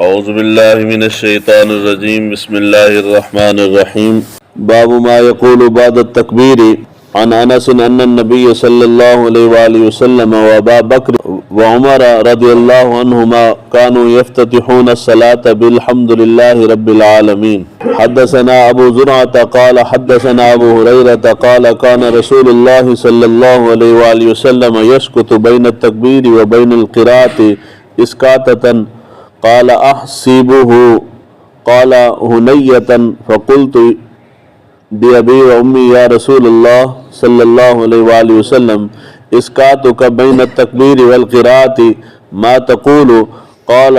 اعوذ باللہ من الشیطان الرجیم بسم اللہ الرحمن الرحیم باب ما یقول بعد التکبیر عن انس ان النبی صلی اللہ علیہ وآلہ وسلم وابا بکر وعمر رضی اللہ عنہما كانوا يفتتحون الصلاة بالحمد لله رب العالمين. حدثنا ابو زرعة قال حدثنا ابو هريرة قال كان رسول الله صلى الله عليه وآلہ وسلم يسكت بين التكبير وبين القراءة اسكاتة قال احسبه قال هنية فقلت بأبي وأمي يا رسول الله صلى الله عليه وآله وسلم اسكاتك بين التكبير والقراءة ما تقول؟ قال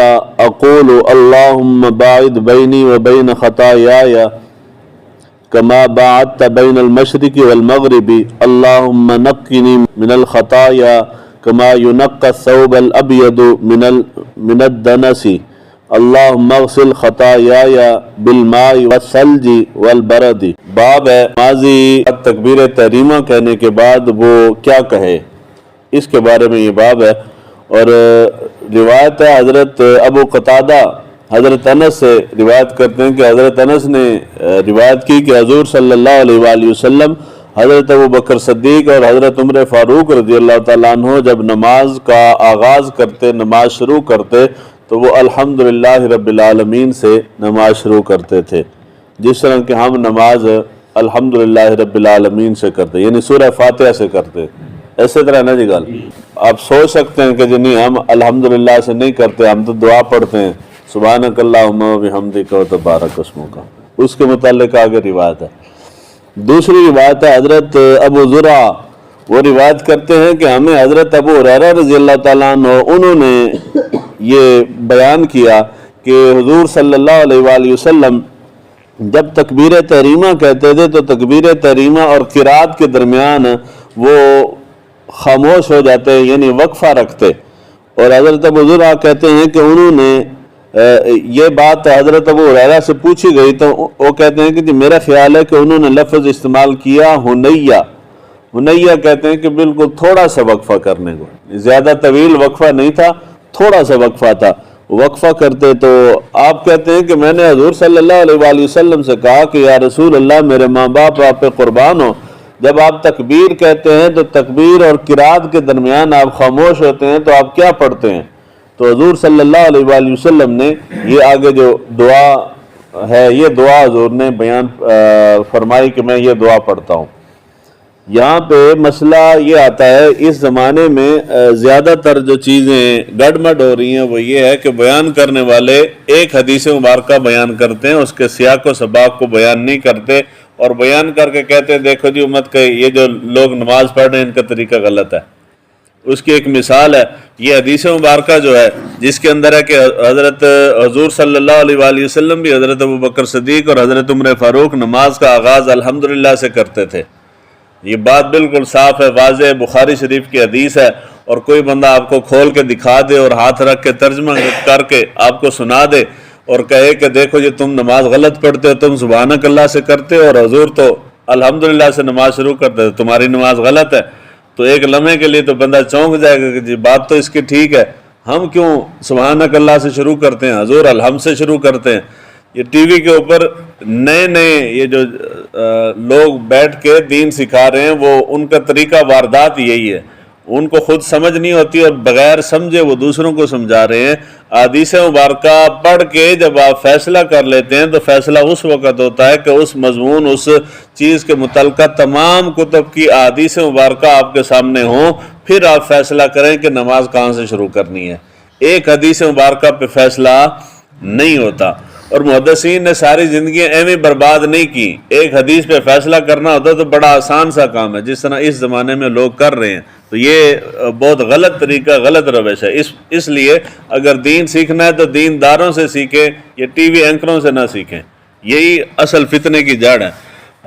أقول اللهم باعد بيني وبين خطاياي كما باعدت بين المشرق والمغرب اللهم نقني من الخطايا كما ينقى الثوب الأبيض من الدنس اللهم اغسل خطاياي بالماء والثلج والبرد. باب ہے ماضی تکبیر تحریمہ کہنے کے بعد وہ کیا کہے، اس کے بارے میں یہ باب ہے. اور روایت ہے حضرت ابو قتادہ حضرت انس سے روایت کرتے ہیں کہ حضرت انس نے روایت کی کہ حضور صلی اللہ علیہ وآلہ وسلم حضرت ابو بکر صدیق اور حضرت عمر فاروق رضی اللہ تعالیٰ عنہ جب نماز کا آغاز کرتے، نماز شروع کرتے تو وہ الحمدللہ رب العالمین سے نماز شروع کرتے تھے، جس طرح کہ ہم نماز الحمدللہ رب العالمین سے کرتے، یعنی سورہ فاتحہ سے کرتے. ایسے طرح نا جی گل آپ سوچ سکتے ہیں کہ جنہیں ہم الحمدللہ سے نہیں کرتے، ہم تو دعا پڑھتے ہیں سبحانک اللہم و بحمدک و تبارک اسمک، اس کے متعلق آگے روایت ہے. دوسری روایت ہے حضرت ابو زرع، وہ روایت کرتے ہیں کہ ہمیں حضرت ابو ہریرہ رضی اللہ تعالیٰ عنہ انہوں نے یہ بیان کیا کہ حضور صلی اللہ علیہ وآلہ وسلم جب تکبیر تحریمہ کہتے تھے تو تکبیر تحریمہ اور قرات کے درمیان وہ خاموش ہو جاتے، یعنی وقفہ رکھتے. اور حضرت ابو زرع کہتے ہیں کہ انہوں نے یہ بات حضرت ابو ہریرہ سے پوچھی گئی تو وہ کہتے ہیں کہ جی میرا خیال ہے کہ انہوں نے لفظ استعمال کیا ہنیہ. ہنیہ کہتے ہیں کہ بالکل تھوڑا سا وقفہ کرنے کو، زیادہ طویل وقفہ نہیں تھا، تھوڑا سا وقفہ تھا، وقفہ کرتے. تو آپ کہتے ہیں کہ میں نے حضور صلی اللہ علیہ وآلہ وسلم سے کہا کہ یا رسول اللہ میرے ماں باپ آپ پہ قربان ہو، جب آپ تکبیر کہتے ہیں تو تکبیر اور قرات کے درمیان آپ خاموش ہوتے ہیں تو آپ کیا پڑھتے ہیں؟ تو حضور صلی اللہ علیہ وآلہ وسلم نے یہ آگے جو دعا ہے یہ دعا حضور نے بیان فرمائی کہ میں یہ دعا پڑھتا ہوں. یہاں پہ مسئلہ یہ آتا ہے اس زمانے میں زیادہ تر جو چیزیں گڑمڑ ہو رہی ہیں وہ یہ ہے کہ بیان کرنے والے ایک حدیث مبارکہ بیان کرتے ہیں، اس کے سیاق و سباق کو بیان نہیں کرتے اور بیان کر کے کہتے ہیں دیکھو جی امت کا یہ جو لوگ نماز پڑھ رہے ہیں ان کا طریقہ غلط ہے. اس کی ایک مثال ہے یہ حدیث مبارکہ جو ہے جس کے اندر ہے کہ حضرت حضور صلی اللہ علیہ وآلہ وسلم بھی حضرت ابو بکر صدیق اور حضرت عمر فاروق نماز کا آغاز الحمدللہ سے کرتے تھے. یہ بات بالکل صاف ہے، واضح، بخاری شریف کی حدیث ہے. اور کوئی بندہ آپ کو کھول کے دکھا دے اور ہاتھ رکھ کے ترجمہ کر کے آپ کو سنا دے اور کہے کہ دیکھو یہ تم نماز غلط پڑھتے ہو، تم سبحانک اللہ سے کرتے ہو اور حضور تو الحمدللہ سے نماز شروع کرتے ہو، تمہاری نماز غلط ہے، تو ایک لمحے کے لیے تو بندہ چونک جائے گا کہ جی بات تو اس کی ٹھیک ہے، ہم کیوں سبحانک اللہ سے شروع کرتے ہیں، حضور الحمد سے شروع کرتے ہیں. یہ ٹی وی کے اوپر نئے یہ جو لوگ بیٹھ کے دین سکھا رہے ہیں وہ ان کا طریقہ واردات یہی ہے، ان کو خود سمجھ نہیں ہوتی اور بغیر سمجھے وہ دوسروں کو سمجھا رہے ہیں. حدیث مبارکہ پڑھ کے جب آپ فیصلہ کر لیتے ہیں تو فیصلہ اس وقت ہوتا ہے کہ اس مضمون اس چیز کے متعلقہ تمام کتب کی حدیث مبارکہ آپ کے سامنے ہوں، پھر آپ فیصلہ کریں کہ نماز کہاں سے شروع کرنی ہے. ایک حدیث مبارکہ پہ فیصلہ نہیں ہوتا. اور محدثین نے ساری زندگیاں ایویں برباد نہیں کی، ایک حدیث پہ فیصلہ کرنا ہوتا تو بڑا آسان سا کام ہے جس طرح اس زمانے میں لوگ کر رہے ہیں. تو یہ بہت غلط طریقہ، غلط روش ہے. اس لیے اگر دین سیکھنا ہے تو دینداروں سے سیکھیں، یہ ٹی وی اینکروں سے نہ سیکھیں، یہی اصل فتنے کی جڑ ہے.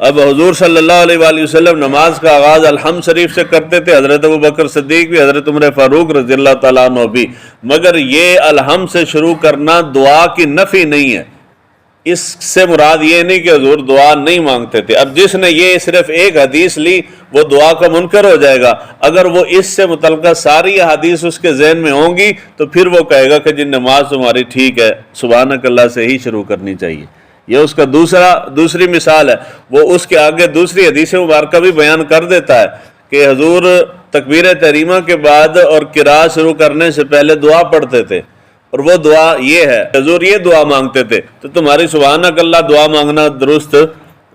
اب حضور صلی اللہ علیہ وآلہ وسلم نماز کا آغاز الحمد شریف سے کرتے تھے، حضرت ابو بکر صدیق بھی، حضرت عمر فاروق رضی اللہ تعالیٰ عنہ بھی، مگر یہ الحمد سے شروع کرنا دعا کی نفی نہیں ہے. اس سے مراد یہ نہیں کہ حضور دعا نہیں مانگتے تھے۔ اب جس نے یہ صرف ایک حدیث لی وہ دعا کا منکر ہو جائے گا۔ اگر وہ اس سے متعلقہ ساری حدیث اس کے ذہن میں ہوں گی تو پھر وہ کہے گا کہ جی نماز تمہاری ٹھیک ہے، سبحانک اللہ سے ہی شروع کرنی چاہیے۔ یہ اس کا دوسری مثال ہے۔ وہ اس کے آگے دوسری حدیث مبارکہ بھی بیان کر دیتا ہے کہ حضور تکبیر تحریمہ کے بعد اور قرأت شروع کرنے سے پہلے دعا پڑھتے تھے، اور وہ دعا یہ ہے، حضور یہ دعا مانگتے تھے، تو تمہاری سبحانک اللہ دعا مانگنا درست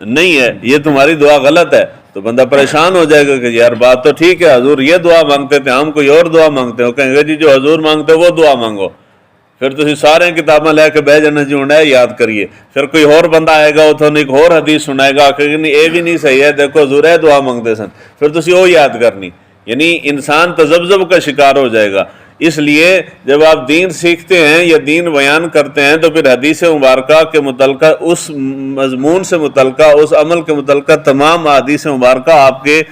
نہیں ہے، یہ تمہاری دعا غلط ہے۔ تو بندہ پریشان ہو جائے گا کہ یار بات تو ٹھیک ہے، حضور یہ دعا مانگتے تھے، ہم کوئی اور دعا مانگتے ہیں۔ وہ کہیں گے جی جو حضور مانگتے وہ دعا مانگو۔ پھر تسی سارے کتابیں لے کے بہ جانا جی ہونا ہے یاد کریے۔ پھر کوئی اور بندہ آئے گا وہ تو ایک اور حدیث سنائے گا کہ نہیں یہ بھی نہیں صحیح ہے، دیکھو حضور ہے دعا مانگتے سن، پھر تسی وہ یاد کرنی۔ یعنی انسان تذبذب کا شکار ہو جائے گا۔ اس لیے جب آپ دین سیکھتے ہیں یا دین بیان کرتے ہیں تو پھر حدیث مبارکہ کے متعلقہ اس مضمون سے متعلقہ اس عمل کے متعلقہ تمام حدیث مبارکہ آپ کے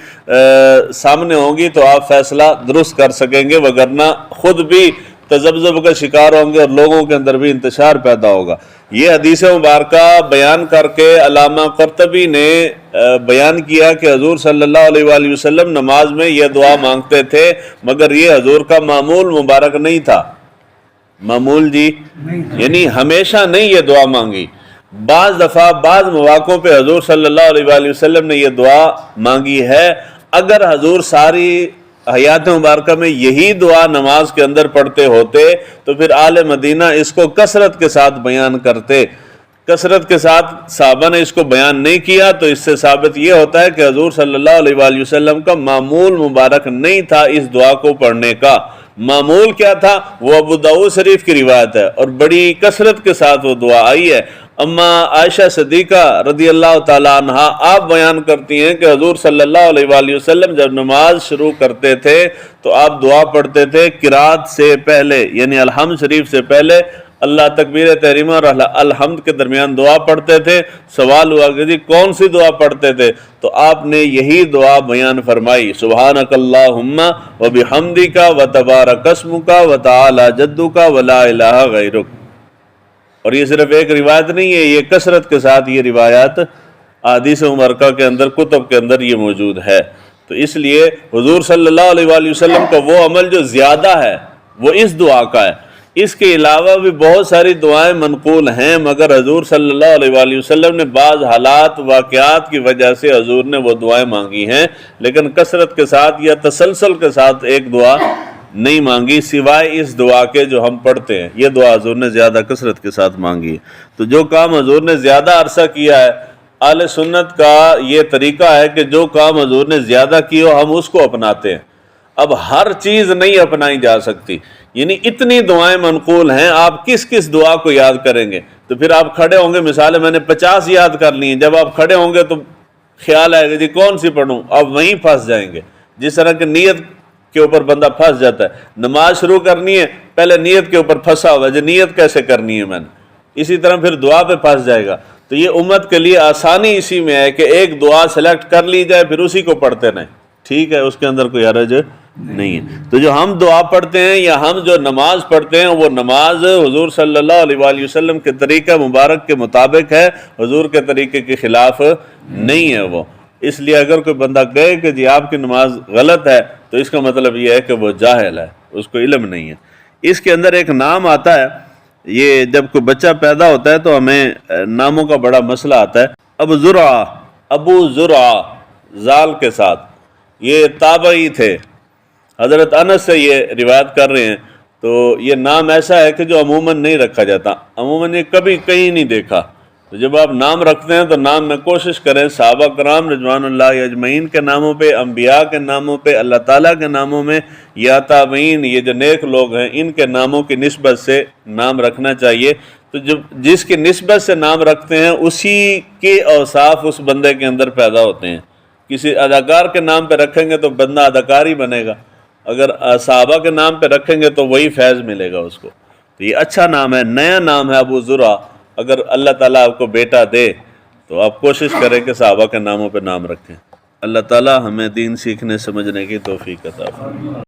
سامنے ہوں گی تو آپ فیصلہ درست کر سکیں گے، وگرنہ خود بھی تذبذب کا شکار ہوں گے اور لوگوں کے اندر بھی انتشار پیدا ہوگا۔ یہ حدیث مبارکہ بیان کر کے علامہ قرطبی نے بیان کیا کہ حضور صلی اللہ علیہ وآلہ وسلم نماز میں یہ دعا مانگتے تھے، مگر یہ حضور کا معمول مبارک نہیں تھا۔ معمول جی یعنی ہمیشہ نہیں یہ دعا مانگی، بعض دفعہ بعض مواقعوں پہ حضور صلی اللہ علیہ وآلہ وسلم نے یہ دعا مانگی ہے۔ اگر حضور ساری حیات مبارکہ میں یہی دعا نماز کے اندر پڑھتے ہوتے تو پھر آل مدینہ اس کو کثرت کے ساتھ بیان کرتے۔ کثرت کے ساتھ صحابہ نے اس کو بیان نہیں کیا، تو اس سے ثابت یہ ہوتا ہے کہ حضور صلی اللہ علیہ وآلہ وسلم کا معمول مبارک نہیں تھا اس دعا کو پڑھنے کا۔ معمول کیا تھا؟ وہ ابو داؤد شریف کی روایت ہے اور بڑی کثرت کے ساتھ وہ دعا آئی ہے۔ اما عائشہ صدیقہ رضی اللہ تعالیٰ عنہا آپ بیان کرتی ہیں کہ حضور صلی اللہ علیہ وآلہ وسلم جب نماز شروع کرتے تھے تو آپ دعا پڑھتے تھے قرأت سے پہلے، یعنی الحمد شریف سے پہلے اللہ تکبیر تحریمہ اور الحمد کے درمیان دعا پڑھتے تھے۔ سوال ہوا کہ جی کون سی دعا پڑھتے تھے؟ تو آپ نے یہی دعا بیان فرمائی، سبحانک اللہم وبحمدک وتبارک اسمک وتعالی جدک ولا الہ غیرک۔ اور یہ صرف ایک روایت نہیں ہے، یہ کثرت کے ساتھ یہ روایات احادیث مبارکہ کے اندر کتب کے اندر یہ موجود ہے۔ تو اس لیے حضور صلی اللہ علیہ وآلہ وسلم کا وہ عمل جو زیادہ ہے وہ اس دعا کا ہے۔ اس کے علاوہ بھی بہت ساری دعائیں منقول ہیں، مگر حضور صلی اللہ علیہ وآلہ وسلم نے بعض حالات واقعات کی وجہ سے حضور نے وہ دعائیں مانگی ہیں، لیکن کثرت کے ساتھ یا تسلسل کے ساتھ ایک دعا نہیں مانگی سوائے اس دعا کے جو ہم پڑھتے ہیں۔ یہ دعا حضور نے زیادہ کثرت کے ساتھ مانگی ہے۔ تو جو کام حضور نے زیادہ عرصہ کیا ہے، اہل سنت کا یہ طریقہ ہے کہ جو کام حضور نے زیادہ کیا ہو ہم اس کو اپناتے ہیں۔ اب ہر چیز نہیں اپنائی جا سکتی، یعنی اتنی دعائیں منقول ہیں، آپ کس کس دعا کو یاد کریں گے؟ تو پھر آپ کھڑے ہوں گے، مثال ہے میں نے 50 یاد کر لی ہیں، جب آپ کھڑے ہوں گے تو خیال آئے گا جی کون سی پڑھوں، آپ وہیں پھنس جائیں گے۔ جس طرح کہ نیت کے اوپر بندہ پھنس جاتا ہے، نماز شروع کرنی ہے پہلے نیت کے اوپر پھنسا ہوا ہے، نیت کیسے کرنی ہے میں نے، اسی طرح پھر دعا پہ پھنس جائے گا۔ تو یہ امت کے لیے آسانی اسی میں ہے کہ ایک دعا سلیکٹ کر لی جائے پھر اسی کو پڑھتے رہیں، ٹھیک ہے، اس کے اندر کوئی حرج نہیں ہے۔ تو جو ہم دعا پڑھتے ہیں یا ہم جو نماز پڑھتے ہیں وہ نماز حضور صلی اللہ علیہ وآلہ وسلم کے طریقہ مبارک کے مطابق ہے، حضور کے طریقے کے خلاف نہیں ہے وہ۔ اس لیے اگر کوئی بندہ کہے کہ جی آپ کی نماز غلط ہے تو اس کا مطلب یہ ہے کہ وہ جاہل ہے، اس کو علم نہیں ہے۔ اس کے اندر ایک نام آتا ہے، یہ جب کوئی بچہ پیدا ہوتا ہے تو ہمیں ناموں کا بڑا مسئلہ آتا ہے۔ ابو زرع زال کے ساتھ، یہ تابعی تھے، حضرت انس سے یہ روایت کر رہے ہیں۔ تو یہ نام ایسا ہے کہ جو عموماً نہیں رکھا جاتا، عموماً یہ کبھی کہیں نہیں دیکھا۔ تو جب آپ نام رکھتے ہیں تو نام میں کوشش کریں صحابہ کرام رضوان اللہ اجمعین کے ناموں پہ، انبیاء کے ناموں پہ، اللہ تعالیٰ کے ناموں میں، یا تابعین یہ جو نیک لوگ ہیں ان کے ناموں کی نسبت سے نام رکھنا چاہیے۔ تو جس کی نسبت سے نام رکھتے ہیں اسی کے اوصاف اس بندے کے اندر پیدا ہوتے ہیں۔ کسی اداکار کے نام پہ رکھیں گے تو بندہ اداکار ہی بنے گا، اگر صحابہ کے نام پہ رکھیں گے تو وہی فیض ملے گا اس کو۔ تو یہ اچھا نام ہے، نیا نام ہے ابو زرع۔ اگر اللہ تعالیٰ آپ کو بیٹا دے تو آپ کوشش کریں کہ صحابہ کے ناموں پہ نام رکھیں۔ اللہ تعالیٰ ہمیں دین سیکھنے سمجھنے کی توفیق عطا فرمائے۔